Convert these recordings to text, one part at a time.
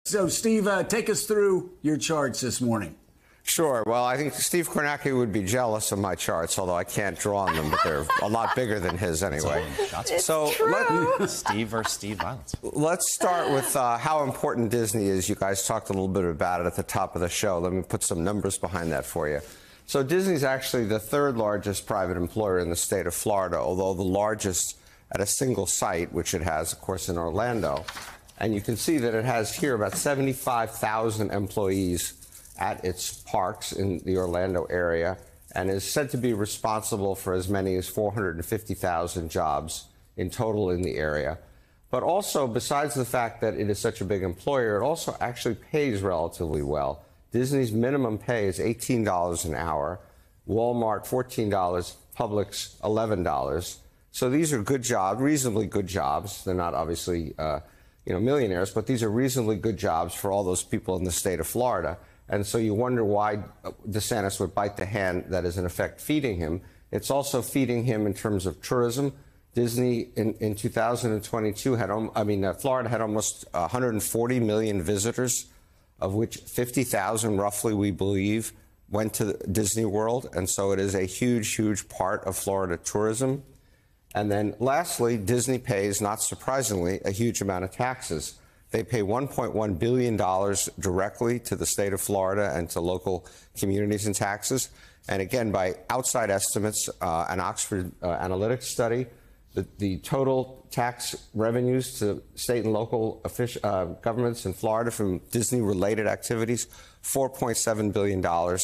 So, Steve, take us through your charts this morning. Sure. Well, I think Steve Kornacki would be jealous of my charts, although I can't draw on them, but they're a lot bigger than his anyway. So Steve versus Steve violence. Let's start with how important Disney is. You guys talked a little bit about it at the top of the show. Let me put some numbers behind that for you. So Disney's actually the third largest private employer in the state of Florida, although the largest at a single site, which it has, of course, in Orlando. And you can see that it has here about 75,000 employees at its parks in the Orlando area, and is said to be responsible for as many as 450,000 jobs in total in the area. But also, besides the fact that it is such a big employer, it also actually pays relatively well. Disney's minimum pay is $18 an hour, Walmart $14, Publix $11. So these are good jobs, reasonably good jobs. They're not obviously millionaires, but these are reasonably good jobs for all those people in the state of Florida. And so you wonder why DeSantis would bite the hand that is in effect feeding him. It's also feeding him in terms of tourism. Disney in 2022 Florida had almost 140 million visitors, of which 50,000 roughly, we believe, went to Disney World. And so it is a huge, huge part of Florida tourism. And then lastly, Disney pays, not surprisingly, a huge amount of taxes. They pay $1.1 billion directly to the state of Florida and to local communities in taxes. And again, by outside estimates, an Oxford Analytics study, the total tax revenues to state and local governments in Florida from Disney-related activities, $4.7 billion.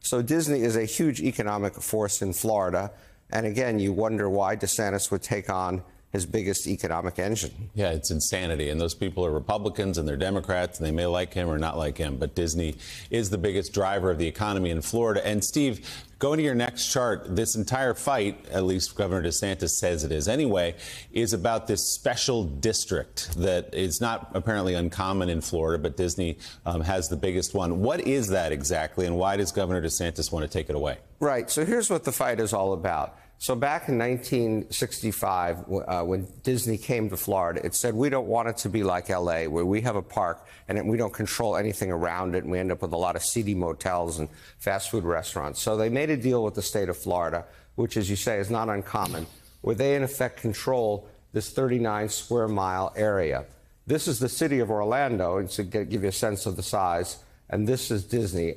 So Disney is a huge economic force in Florida. And again, you wonder why DeSantis would take on his biggest economic engine. Yeah, it's insanity. And those people are Republicans and they're Democrats, and they may like him or not like him. But Disney is the biggest driver of the economy in Florida. And Steve, going to your next chart, this entire fight, at least Governor DeSantis says it is anyway, is about this special district that is not apparently uncommon in Florida, but Disney has the biggest one. What is that exactly, and why does Governor DeSantis want to take it away? Right. So here's what the fight is all about. So back in 1965, when Disney came to Florida, it said, we don't want it to be like L.A., where we have a park and we don't control anything around it, and we end up with a lot of seedy motels and fast food restaurants. So they made a deal with the state of Florida, which, as you say, is not uncommon, where they, in effect, control this 39-square-mile area. This is the city of Orlando, and to give you a sense of the size, and this is Disney.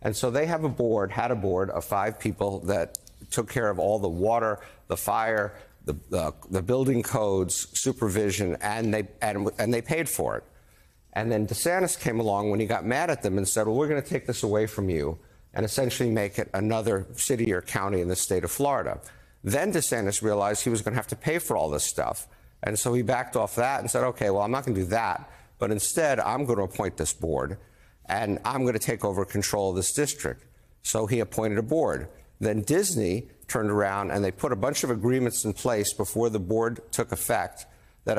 And so they have had a board of 5 people that took care of all the water, the fire, the building codes, supervision, and they paid for it. And then DeSantis came along when he got mad at them and said, well, we're going to take this away from you and essentially make it another city or county in the state of Florida. Then DeSantis realized he was going to have to pay for all this stuff. And so he backed off that and said, okay, well, I'm not going to do that, but instead I'm going to appoint this board and I'm going to take over control of this district. So he appointed a board. Then Disney turned around and they put a bunch of agreements in place before the board took effect that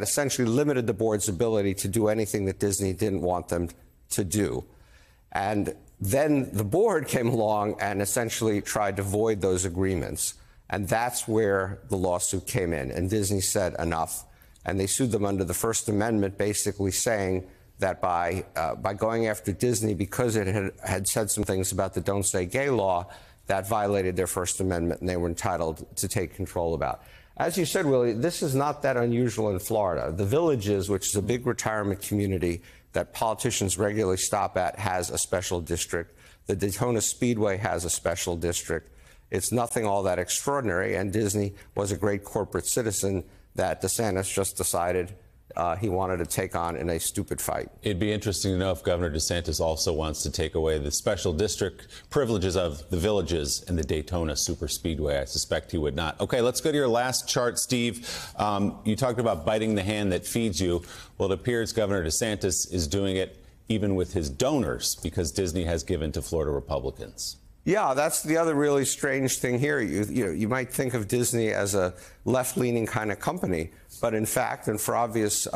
essentially limited the board's ability to do anything that Disney didn't want them to do. And then the board came along and essentially tried to void those agreements. And that's where the lawsuit came in. And Disney said enough. And they sued them under the First Amendment, basically saying that by going after Disney because it had said some things about the Don't Say Gay law, that violated their First Amendment and they were entitled to take control about. As you said, Willie, this is not that unusual in Florida. The Villages, which is a big retirement community that politicians regularly stop at, has a special district. The Daytona Speedway has a special district. It's nothing all that extraordinary, and Disney was a great corporate citizen that DeSantis just decided he wanted to take on in a stupid fight. It'd be interesting to know if Governor DeSantis also wants to take away the special district privileges of the Villages and the Daytona Super Speedway. I suspect he would not. Okay, let's go to your last chart, Steve. You talked about biting the hand that feeds you. Well, it appears Governor DeSantis is doing it even with his donors because Disney has given to Florida Republicans. Yeah, that's the other really strange thing here. You might think of Disney as a left-leaning kind of company, but in fact, and for obvious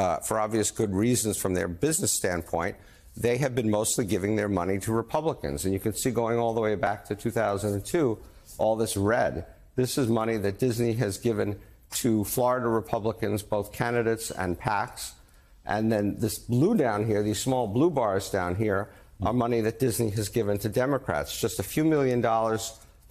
good reasons from their business standpoint, they have been mostly giving their money to Republicans. And you can see going all the way back to 2002, all this red. This is money that Disney has given to Florida Republicans, both candidates and PACs. And then this blue down here, these small blue bars down here, are money that Disney has given to Democrats. Just a few $1 million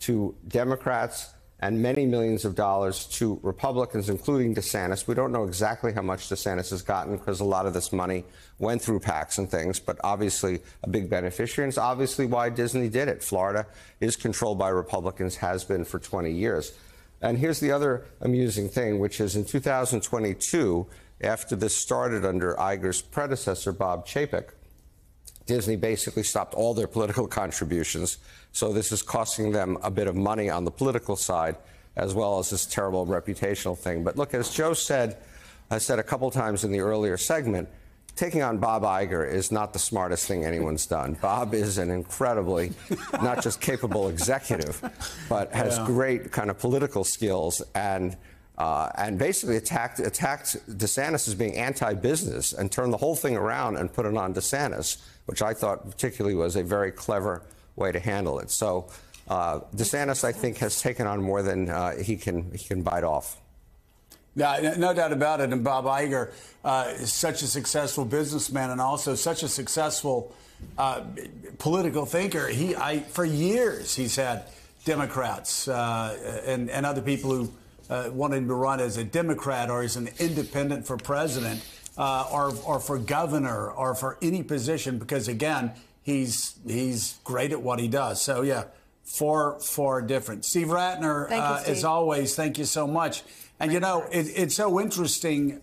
to Democrats and many millions of dollars to Republicans, including DeSantis. We don't know exactly how much DeSantis has gotten because a lot of this money went through PACs and things, but obviously a big beneficiary. And it's obviously why Disney did it. Florida is controlled by Republicans, has been for 20 years. And here's the other amusing thing, which is in 2022, after this started under Iger's predecessor, Bob Chapek, Disney basically stopped all their political contributions. So this is costing them a bit of money on the political side, as well as this terrible reputational thing. But look, as Joe said, I said a couple times in the earlier segment, taking on Bob Iger is not the smartest thing anyone's done. Bob is an incredibly, not just capable executive, but has great kind of political skills and basically attacked DeSantis as being anti-business and turned the whole thing around and put it on DeSantis, which I thought particularly was a very clever way to handle it. So DeSantis, I think, has taken on more than he can bite off. Yeah, no doubt about it. And Bob Iger is such a successful businessman and also such a successful political thinker. For years, he's had Democrats and other people who wanted him to run as a Democrat or as an independent for president or for governor or for any position because, again, he's great at what he does. So, yeah, far different. Steve Rattner, as always, thank you so much. And, you know, it's so interesting,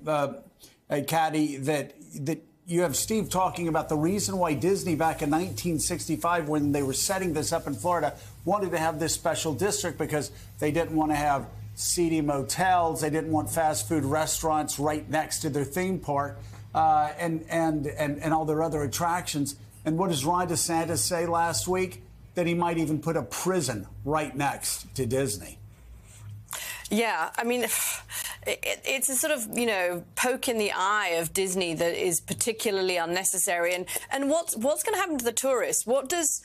Caddy, that you have Steve talking about the reason why Disney back in 1965, when they were setting this up in Florida, wanted to have this special district because they didn't want to have seedy motels. They didn't want fast food restaurants right next to their theme park and all their other attractions. And what does Ron DeSantis say last week? That he might even put a prison right next to Disney. Yeah, I mean, it's a sort of, you know, poke in the eye of Disney that is particularly unnecessary. And what's going to happen to the tourists? What does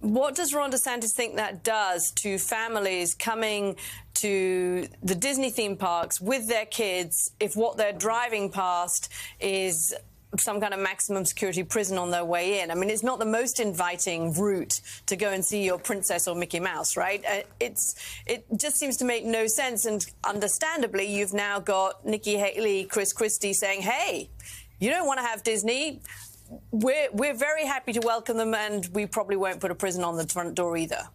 Ron DeSantis think that does to families coming to the Disney theme parks with their kids if what they're driving past is some kind of maximum security prison on their way in? I mean, it's not the most inviting route to go and see your princess or Mickey Mouse, right? It just seems to make no sense. And understandably, you've now got Nikki Haley, Chris Christie saying, hey, you don't want to have Disney. We're very happy to welcome them, and we probably won't put a prison on the front door either.